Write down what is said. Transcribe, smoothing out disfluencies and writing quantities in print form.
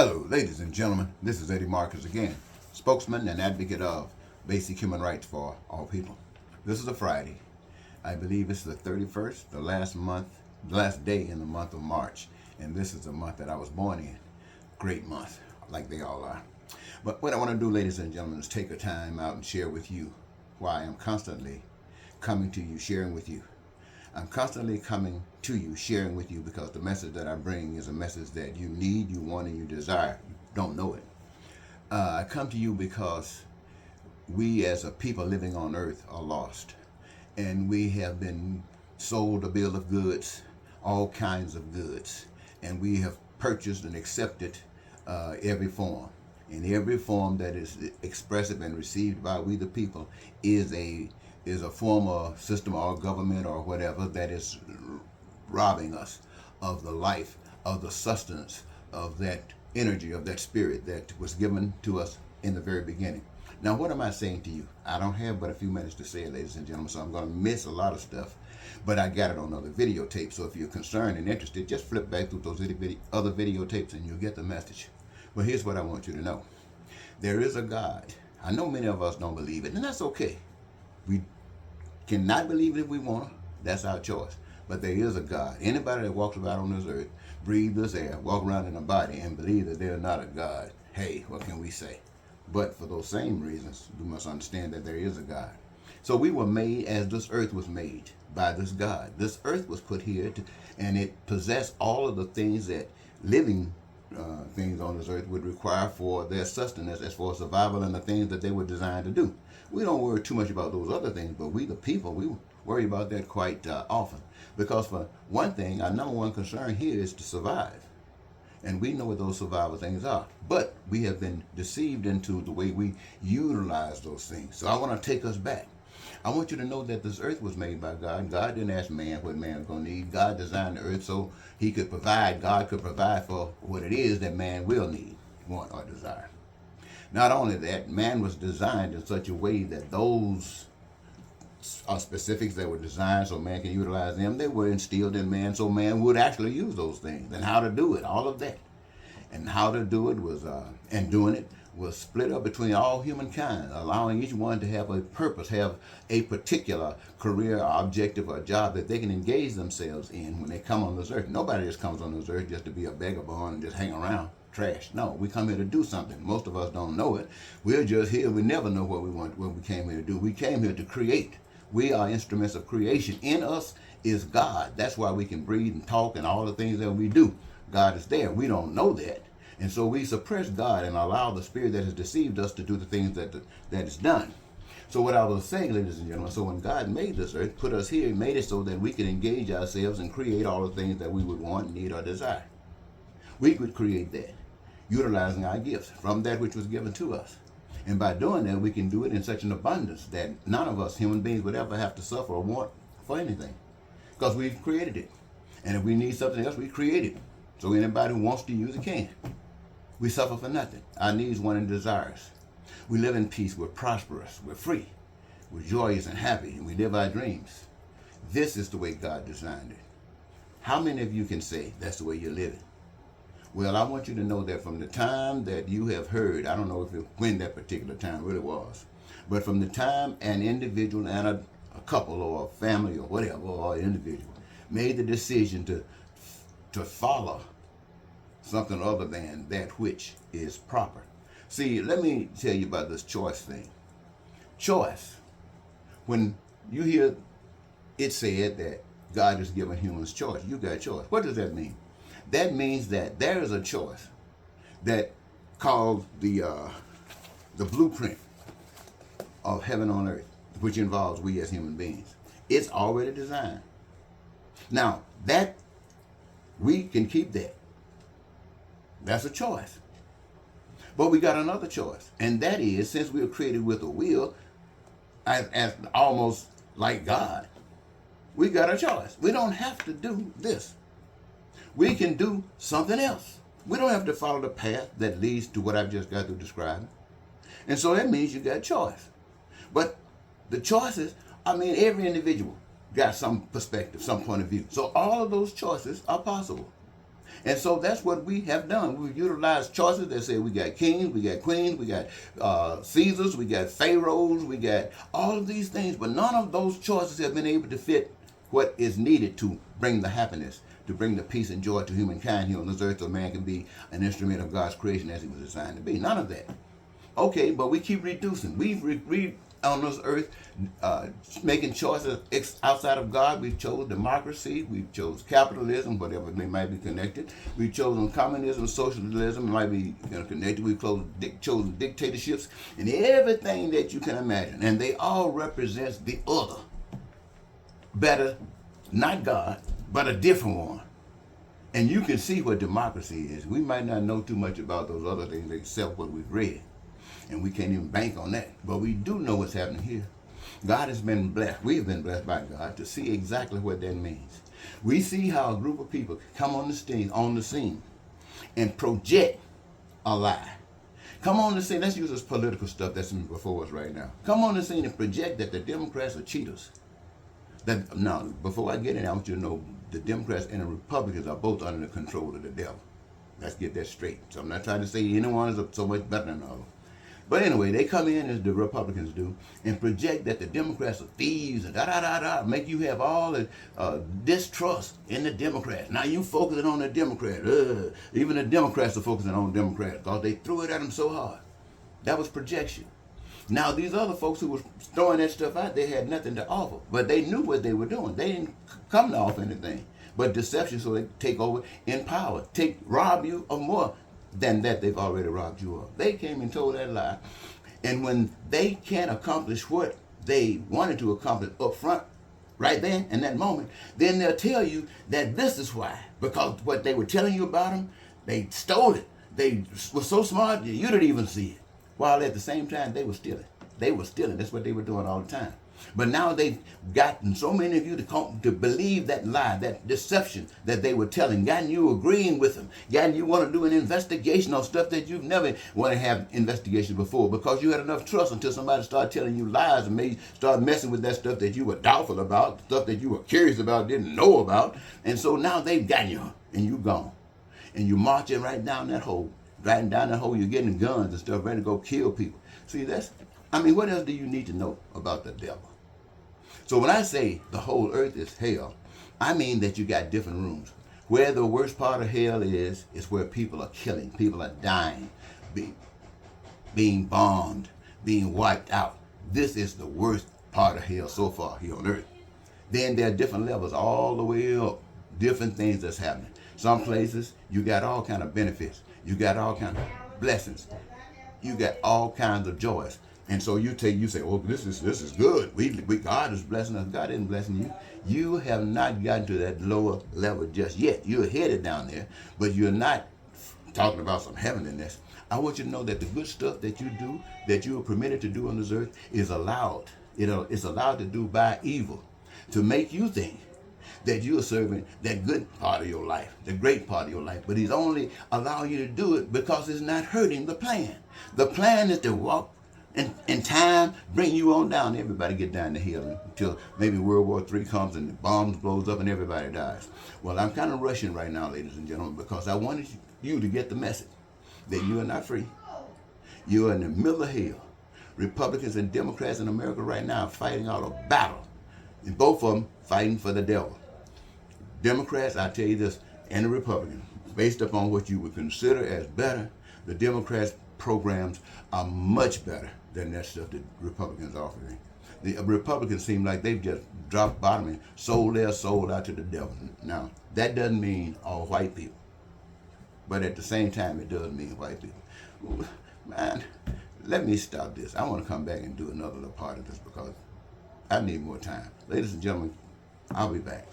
Hello, ladies and gentlemen. This is Eddie Marcus again, spokesman and advocate of basic human rights for all people. This is a Friday. I believe it's the 31st, the last day in the month of March. And this is the month that I was born in. Great month, like they all are. But what I want to do, ladies and gentlemen, is take a time out and share with you why I am constantly coming to you, sharing with you. I'm constantly coming to you, sharing with you, because the message that I bring is a message that you need, you want, and you desire. You don't know it. I come to you because we as a people living on earth are lost. And we have been sold a bill of goods, all kinds of goods. And we have purchased and accepted every form. And every form that is expressive and received by we the people is a form of system or government or whatever that is robbing us of the life, of the sustenance, of that energy, of that spirit that was given to us in the very beginning. Now, what am I saying to you? I don't have but a few minutes to say it, ladies and gentlemen, so I'm going to miss a lot of stuff, but I got it on other videotapes, so if you're concerned and interested, just flip back through those other videotapes and you'll get the message. But here's what I want you to know. There is a God. I know many of us don't believe it, and that's okay. We cannot believe it if we want to. That's our choice. But there is a God. Anybody that walks about on this earth, breathe this air, walk around in a body, and believe that they're not a God, hey, what can we say? But for those same reasons, we must understand that there is a God. So we were made as this earth was made by this God. This earth was put here, and it possessed all of the things that living things on this earth would require for their sustenance as far as survival and the things that they were designed to do. We don't worry too much about those other things, but we the people, we worry about that quite often. Because for one thing, our number one concern here is to survive. And we know what those survival things are. But we have been deceived into the way we utilize those things. So I want to take us back. I want you to know that this earth was made by God. God didn't ask man what man was going to need. God designed the earth so he could provide. God could provide for what it is that man will need, want, or desire. Not only that, man was designed in such a way that those specifics that were designed so man can utilize them, they were instilled in man so man would actually use those things. And how to do it, all of that. And how to do it was, and doing it was split up between all humankind, allowing each one to have a purpose, have a particular career or objective or job that they can engage themselves in when they come on this earth. Nobody just comes on this earth just to be a vagabond and just hang around. Trash. No, we come here to do something. Most of us don't know it. We're just here. We never know what we came here to do. We came here to create. We are instruments of creation. In us is God. That's why we can breathe and talk and all the things that we do. God is there. We don't know that. And so we suppress God and allow the spirit that has deceived us to do the things that is done. So what I was saying, ladies and gentlemen, so when God made this earth, put us here, He made it so that we could engage ourselves and create all the things that we would want, need, or desire. We could create that, utilizing our gifts from that which was given to us. And by doing that, we can do it in such an abundance that none of us human beings would ever have to suffer or want for anything, because we've created it. And if we need something else, we create it. So anybody who wants to use it can. We suffer for nothing. Our needs, want, and desires. We live in peace. We're prosperous. We're free. We're joyous and happy, and we live our dreams. This is the way God designed it. How many of you can say that's the way you're living? Well, I want you to know that from the time that you have heard, I don't know when that particular time really was, but from the time an individual and a couple or a family or whatever, or an individual, made the decision to follow something other than that which is proper. See, let me tell you about this choice thing. Choice. When you hear it said that God has given humans choice, you got choice. What does that mean? That means that there is a choice that called the blueprint of heaven on earth, which involves we as human beings. It's already designed. Now, that we can keep that. That's a choice. But we got another choice, and that is, since we were created with a will, as almost like God, we got a choice. We don't have to do this. We can do something else. We don't have to follow the path that leads to what I've just got through describing. And so that means you got choice. But the choices, every individual got some perspective, some point of view. So all of those choices are possible. And so that's what we have done. We've utilized choices that say we got kings, we got queens, we got Caesars, we got pharaohs, we got all of these things, but none of those choices have been able to fit what is needed to bring the happiness, to bring the peace and joy to humankind here on this earth so man can be an instrument of God's creation as he was designed to be. None of that. Okay, but we keep reducing. We've on this earth, making choices outside of God. We've chosen democracy. We've chosen capitalism, whatever they might be connected. We've chosen communism, socialism, might be connected. We've chosen dictatorships and everything that you can imagine. And they all represent the other. Better, not God, but a different one. And you can see what democracy is. We might not know too much about those other things except what we've read. And we can't even bank on that. But we do know what's happening here. God has been blessed. We've been blessed by God to see exactly what that means. We see how a group of people come on the scene and project a lie. Come on the scene. Let's use this political stuff that's before us right now. Come on the scene and project that the Democrats are cheaters. Now, before I get in, I want you to know the Democrats and the Republicans are both under the control of the devil. Let's get that straight. So I'm not trying to say anyone is so much better than the other. But anyway, they come in, as the Republicans do, and project that the Democrats are thieves and make you have all the distrust in the Democrats. Now you focusing on the Democrats. Even the Democrats are focusing on Democrats because they threw it at them so hard. That was projection. Now these other folks who were throwing that stuff out, they had nothing to offer. But they knew what they were doing. They didn't come to offer anything. But deception, so they take over in power. Rob you of more than that they've already robbed you of. They came and told that lie. And when they can't accomplish what they wanted to accomplish up front, right then, in that moment, then they'll tell you that this is why. Because what they were telling you about them, they stole it. They were so smart, you didn't even see it. While at the same time, they were stealing. They were stealing. That's what they were doing all the time. But now they've gotten so many of you to believe that lie, that deception that they were telling, gotten you agreeing with them, gotten you want to do an investigation on stuff that you've never want to have investigations before because you had enough trust until somebody started telling you lies and made start messing with that stuff that you were doubtful about, stuff that you were curious about, didn't know about. And so now they've gotten you and you gone. And you marching right down that hole. Riding down that hole, you're getting guns and stuff, ready to go kill people. See, what else do you need to know about the devil? So when I say the whole earth is hell, I mean that you got different rooms. Where the worst part of hell is where people are killing, people are dying, being bombed, being wiped out. This is the worst part of hell so far here on earth. Then there are different levels all the way up, different things that's happening. Some places you got all kind of benefits. You got all kinds of blessings. You got all kinds of joys. And so you say, oh, this is good. God is blessing us. God isn't blessing you. You have not gotten to that lower level just yet. You're headed down there, but you're not talking about some heavenliness. I want you to know that the good stuff that you do, that you are permitted to do on this earth, is allowed. It's allowed to do by evil, to make you think that you are serving that good part of your life, the great part of your life. But he's only allowing you to do it because it's not hurting the plan. The plan is to walk in time, bring you on down. Everybody get down to hell until maybe World War III comes and the bombs blows up and everybody dies. Well, I'm kind of rushing right now, ladies and gentlemen, because I wanted you to get the message that you are not free. You are in the middle of hell. Republicans and Democrats in America right now are fighting out a battle. And both of them fighting for the devil. Democrats, I tell you this, and the Republicans, based upon what you would consider as better, the Democrats' programs are much better than that stuff that Republicans are offering. The Republicans seem like they've just dropped bottom and sold their soul out to the devil. Now, that doesn't mean all white people. But at the same time, it does mean white people. Man, let me stop this. I want to come back and do another little part of this because I need more time. Ladies and gentlemen, I'll be back.